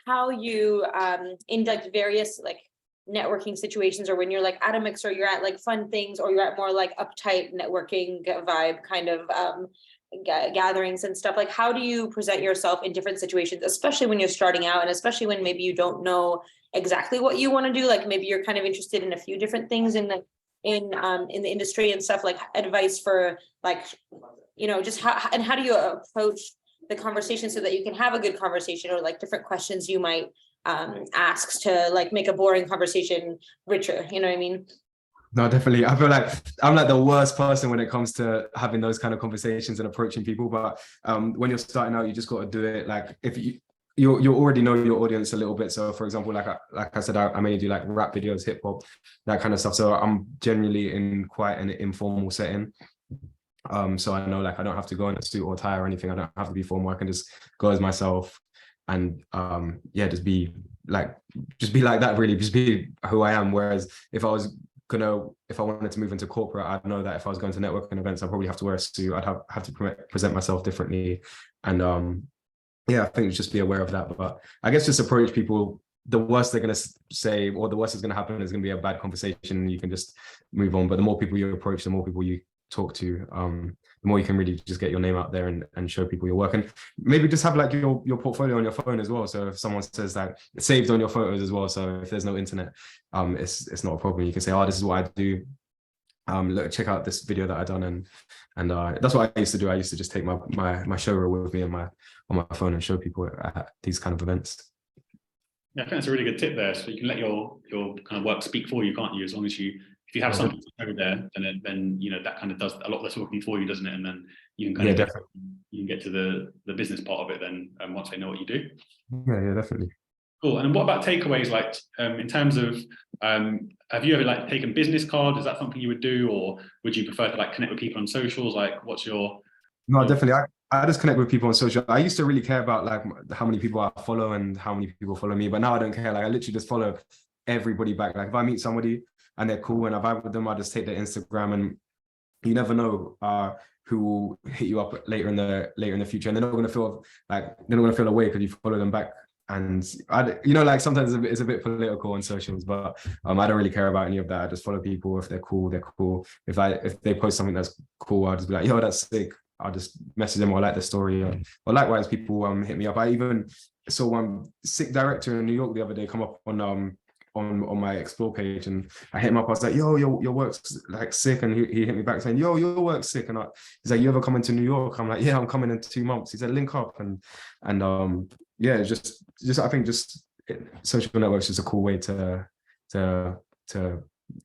how you in like various like networking situations, or when you're like at a mix, or you're at like fun things, or you're at more like uptight networking vibe kind of gatherings and stuff, like how do you present yourself in different situations, especially when you're starting out, and especially when maybe you don't know exactly what you want to do, like maybe you're kind of interested in a few different things in the industry and stuff, like advice for like, just how do you approach the conversation so that you can have a good conversation, or like different questions you might ask to like make a boring conversation richer, you know what I mean? No, definitely. I feel like I'm like the worst person when it comes to having those kind of conversations and approaching people. But when you're starting out, you just got to do it. Like if you already know your audience a little bit. So for example, like I said, I mainly do like rap videos, hip hop, that kind of stuff. So I'm generally in quite an informal setting. So I know like I don't have to go in a suit or tie or anything. I don't have to be formal. I can just go as myself and just be like that, really, just be who I am. Whereas if I wanted to move into corporate, I'd know that if I was going to networking events, I'd probably have to wear a suit. I'd have to present myself differently. And I think just be aware of that. But I guess just approach people. The worst they're going to say, or the worst is going to happen, is going to be a bad conversation, and you can just move on. But the more people you approach, the more people you talk to, the more you can really just get your name out there and show people your work. And maybe just have like your portfolio on your phone as well. So if someone says that, it's saved on your photos as well. So if there's no internet, it's not a problem. You can say, "Oh, this is what I do. Look, check out this video that I done." And that's what I used to do. I used to just take my show reel with me on my phone and show people at these kind of events. Yeah, I think that's a really good tip there. So you can let your kind of work speak for you, can't you? As long as if you have something over there, then that kind of does a lot of the talking for you, doesn't it? And then you can kind of get to the business part of it then, once they know what you do. Yeah, definitely. Cool. And what about takeaways? Like in terms of, have you ever like taken business cards? Is that something you would do, or would you prefer to like connect with people on socials? Like, what's your? No, definitely. I just connect with people on social. I used to really care about like how many people I follow and how many people follow me, but now I don't care. Like I literally just follow everybody back. Like if I meet somebody and they're cool and I vibe with them, I just take their Instagram, and you never know who will hit you up later in the future, and they're not going to feel away because you follow them back. And like sometimes it's a bit political on socials, but I don't really care about any of that. I just follow people. If they're cool, they're cool. If they post something that's cool, I'll just be like, "Yo, that's sick." I'll just message them or like the story. Or likewise, people hit me up. I even saw one sick director in New York the other day come up on my explore page, and I hit him up. I was like, "Yo, your work's like sick," and he hit me back saying, "Yo, your work's sick." And he's like, "You ever coming to New York?" I'm like, "Yeah, I'm coming in 2 months." He said, "Link up," and just I think social networks is a cool way to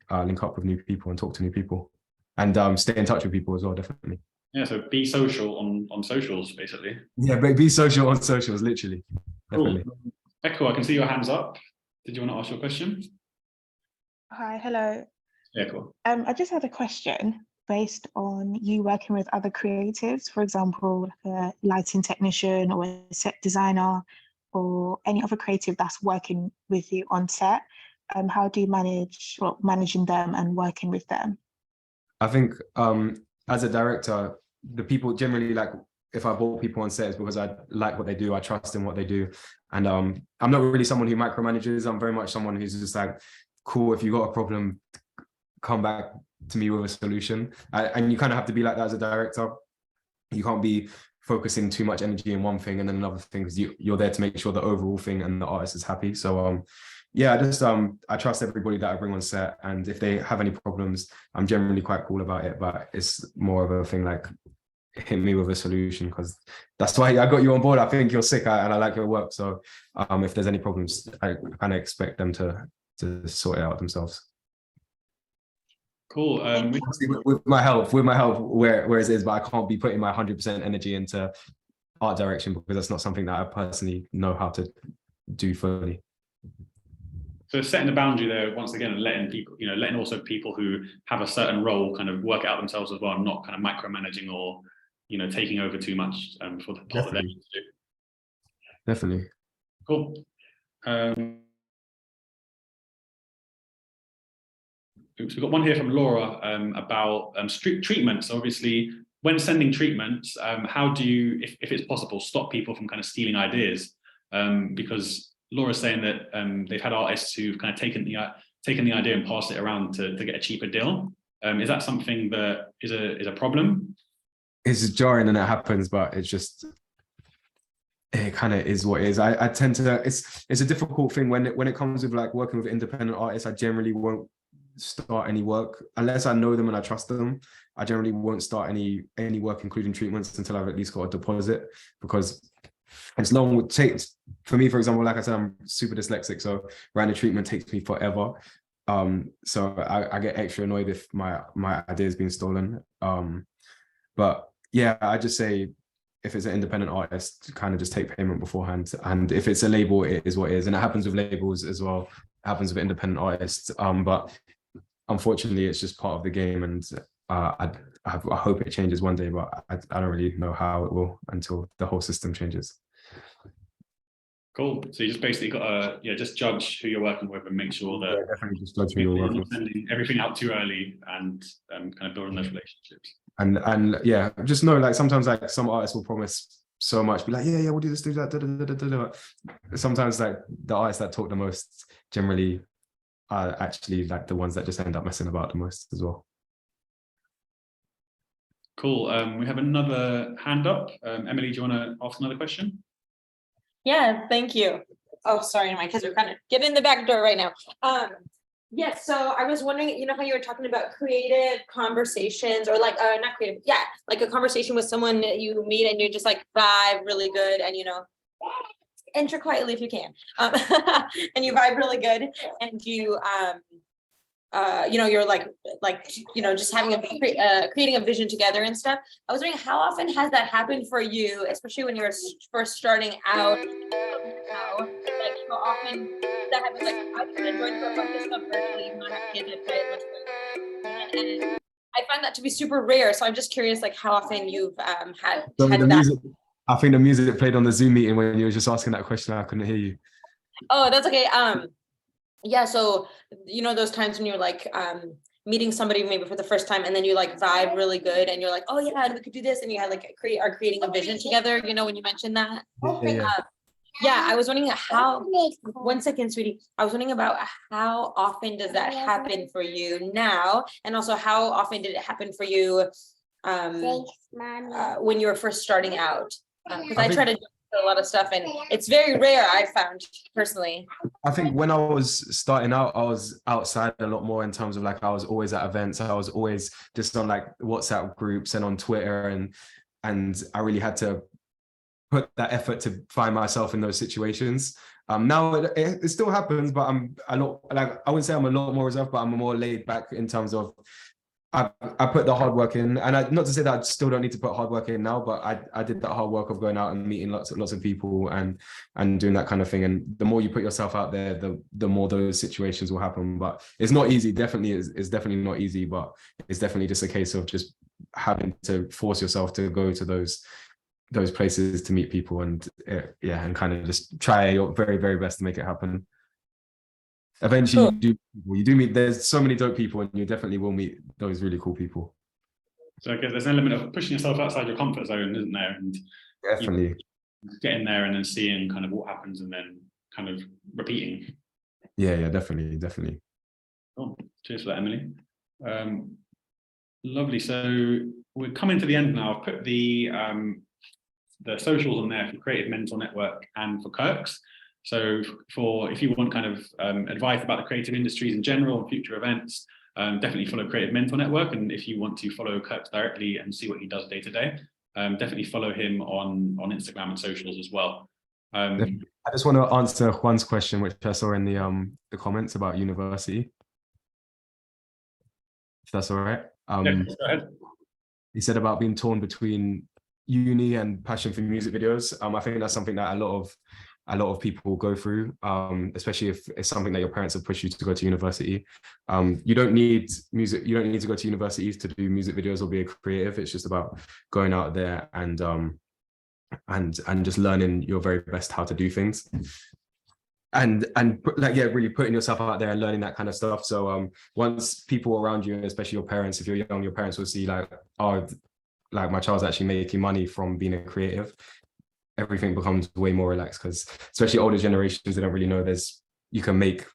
link up with new people and talk to new people, and stay in touch with people as well, definitely. Yeah, so be social on socials, basically. Yeah, but be social on socials, literally. Definitely. Cool. Echo, I can see your hands up. Did you want to ask your question? Hi, hello. Yeah, cool. I just had a question based on you working with other creatives, for example, like a lighting technician or a set designer, or any other creative that's working with you on set. How do you managing them and working with them? I think as a director, the people generally, like if I brought people on set, it's because I like what they do, I trust in what they do. And I'm not really someone who micromanages. I'm very much someone who's just like, cool, if you got a problem, come back to me with a solution. And you kind of have to be like that as a director. You can't be focusing too much energy in one thing and then another thing, because you're there to make sure the overall thing and the artist is happy. So yeah, I trust everybody that I bring on set, and if they have any problems, I'm generally quite cool about it, but it's more of a thing like, hit me with a solution, because that's why I got you on board. I think you're sick and I like your work. So if there's any problems, I kind of expect them to sort it out themselves. Cool. With my help, where it is, but I can't be putting my 100% energy into art direction, because that's not something that I personally know how to do fully. So setting the boundary there, once again, and letting people, letting also people who have a certain role kind of work it out themselves as well, not kind of micromanaging or, taking over too much for the part that they need to do. Definitely. Cool. We've got one here from Laura about street treatments. So obviously, when sending treatments, how do you, if it's possible, stop people from kind of stealing ideas? Because Laura's saying that they've had artists who've kind of taken the idea and passed it around to get a cheaper deal. Is that something that is a problem? It's jarring and it happens, but it's just, it kind of is what it is. I tend to, it's a difficult thing when it comes with like working with independent artists. I generally won't start any work unless I know them and I trust them. I generally won't start any work, including treatments, until I've at least got a deposit, because it's long. It takes, for me, for example, like I said, I'm super dyslexic, so writing a treatment takes me forever. So I get extra annoyed if my idea is being stolen. But yeah, I just say, if it's an independent artist, kind of just take payment beforehand. And if it's a label, it is what it is. And it happens with labels as well. It happens with independent artists. But unfortunately, it's just part of the game. And I hope it changes one day, but I don't really know how it will until the whole system changes. Cool. So you just basically got to just judge who you're working with and make sure that definitely just judge who you're working with. Sending everything out too early and kind of building those relationships. And yeah, just know, like, sometimes like some artists will promise so much, be like, yeah, we'll do this, do that, da, da, da, da, da. Sometimes like the artists that talk the most generally are actually like the ones that just end up messing about the most as well. Cool. We have another hand up. Emily, do you want to ask another question? Yeah, thank you. Oh, sorry, my kids are kind of getting in the back door right now. Yes, so I was wondering, how you were talking about creative conversations, or like, not creative, yeah, like a conversation with someone that you meet and you just like vibe really good, and enter quietly if you can, and you vibe really good, and you you're like just having creating a vision together and stuff. I was wondering, how often has that happened for you, especially when you're first starting out? How often that happens? Like, I can enjoy a bunch of stuff virtually, even though I have kids, I play as much, and I find that to be super rare. So I'm just curious, like, how often you've had that. Music, I think the music that played on the Zoom meeting when you were just asking that question, I couldn't hear you. Oh, that's okay. Yeah, so those times when you're like meeting somebody maybe for the first time, and then you like vibe really good, and you're like, oh yeah, and we could do this, and you had like are creating a vision together. When you mentioned that. Yeah, I was wondering how. 1 second, sweetie. I was wondering about how often does that happen for you now, and also how often did it happen for you when you were first starting out? Because I try to do a lot of stuff, and it's very rare, I found personally. I think when I was starting out, I was outside a lot more, in terms of like, I was always at events. I was always just on like WhatsApp groups and on Twitter, and I really had to put that effort to find myself in those situations. Now it still happens, but I'm a lot, like, I wouldn't say I'm a lot more reserved, but I'm more laid back in terms of I put the hard work in, and not to say that I still don't need to put hard work in now, but I did that hard work of going out and meeting lots of people and doing that kind of thing. And the more you put yourself out there, the more those situations will happen. But it's not easy. It's definitely not easy, but it's definitely just a case of just having to force yourself to go to those places to meet people, and and kind of just try your very, very best to make it happen. Eventually, you do meet, there's so many dope people, and you definitely will meet those really cool people. So I guess there's an element of pushing yourself outside your comfort zone, isn't there? And Definitely. getting there and then seeing kind of what happens and then kind of repeating. Yeah, definitely. Oh, cheers for that, Emily. Lovely. So we're coming to the end now. I've put the socials on there for Creative Mentor Network and for Kirx. So if you want kind of advice about the creative industries in general and future events, definitely follow Creative Mentor Network. And if you want to follow Kirx directly and see what he does day to day, definitely follow him on Instagram and socials as well. I just want to answer Juan's question, which I saw in the comments about university. If that's all right. Yeah, go ahead. He said about being torn between uni and passion for music videos. I think that's something that a lot of people go through, especially if it's something that your parents have pushed you to go to university. You don't need to go to universities to do music videos or be a creative. It's just about going out there and just learning your very best how to do things. And really putting yourself out there and learning that kind of stuff. So once people around you, especially your parents, if you're young, your parents will see like, oh, like my child's actually making money from being a creative, everything becomes way more relaxed, because especially older generations, they don't really know you can make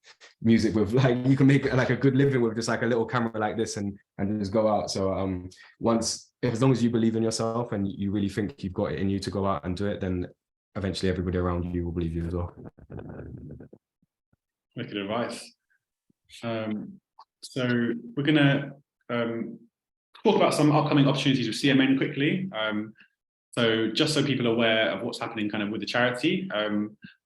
music with, like, you can make like a good living with just like a little camera like this and just go out. So as long as you believe in yourself and you really think you've got it in you to go out and do it, then eventually everybody around you will believe you as well. Wicked advice. So we're gonna talk about some upcoming opportunities with CMN quickly. So just so people are aware of what's happening kind of with the charity,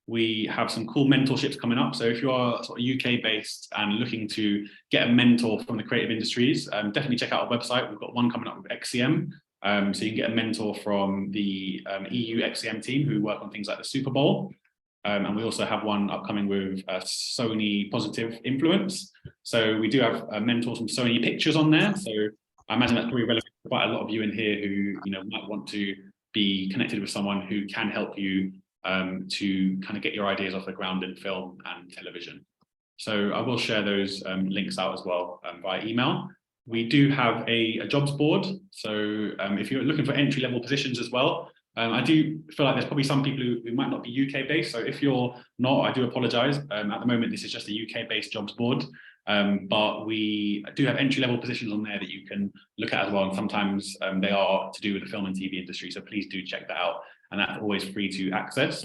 we have some cool mentorships coming up. So if you are sort of UK based and looking to get a mentor from the creative industries, definitely check out our website. We've got one coming up with XCM. So you can get a mentor from the EU XCM team who work on things like the Super Bowl. And we also have one upcoming with Sony Positive Influence. So we do have mentors from Sony Pictures on there. So I imagine that's probably relevant to quite a lot of you in here who might want to be connected with someone who can help you to kind of get your ideas off the ground in film and television. So I will share those links out as well via email. We do have a jobs board. So if you're looking for entry-level positions as well, I do feel like there's probably some people who might not be UK based. So if you're not, I do apologize. At the moment, this is just a UK based jobs board. But we do have entry-level positions on there that you can look at as well. And sometimes they are to do with the film and TV industry. So please do check that out. And that's always free to access.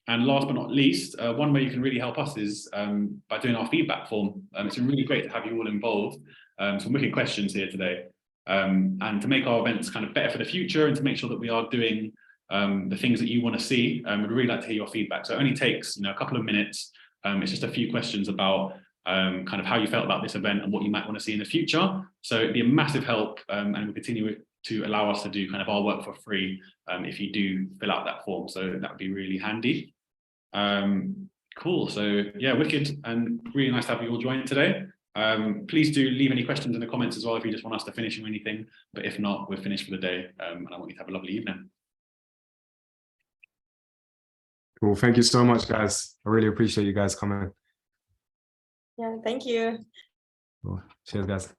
And last but not least, one way you can really help us is by doing our feedback form. It's been really great to have you all involved. Some wicked questions here today. And to make our events kind of better for the future and to make sure that we are doing the things that you want to see, we'd really like to hear your feedback. So it only takes a couple of minutes. It's just a few questions about kind of how you felt about this event and what you might want to see in the future. So it'd be a massive help, and we'll continue to allow us to do kind of our work for free if you do fill out that form. So that would be really handy. Cool. So yeah, wicked, and really nice to have you all join today. Please do leave any questions in the comments as well if you just want us to finish or anything. But if not, we're finished for the day, and I want you to have a lovely evening. Cool. Thank you so much, guys. I really appreciate you guys coming. Yeah, thank you. Cool. Cheers, guys.